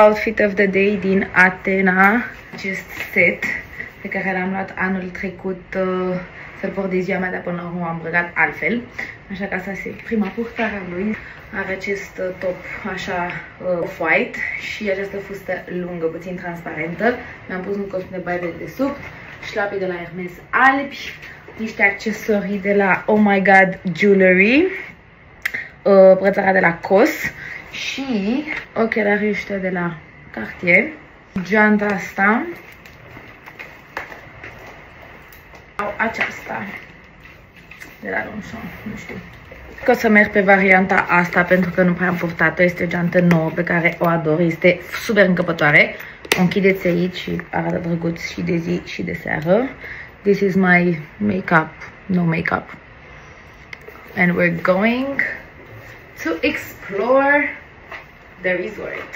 Outfit of the day din Atena, acest set pe care l-am luat anul trecut să-l port de ziua mea, dar până la urmă am îmbrăcat altfel. Așa că asta este prima purtare a lui. Are acest top așa white și această fustă lungă, puțin transparentă. Mi-am pus un costum de baie de desubt, șlape de la Hermes albi, niște accesorii de la Oh My God Jewelry, brățara de la COS și ochelarii ăștia de la Cartier. Geanta asta sau aceasta de la Longchamp, nu știu. Că o să merg pe varianta asta pentru că nu prea am purtat-o. Este o geantă nouă pe care o ador, este super încăpătoare. O închideți aici și arată drăguț și de zi și de seară. This is my makeup, no makeup. And we're going to explore the resort.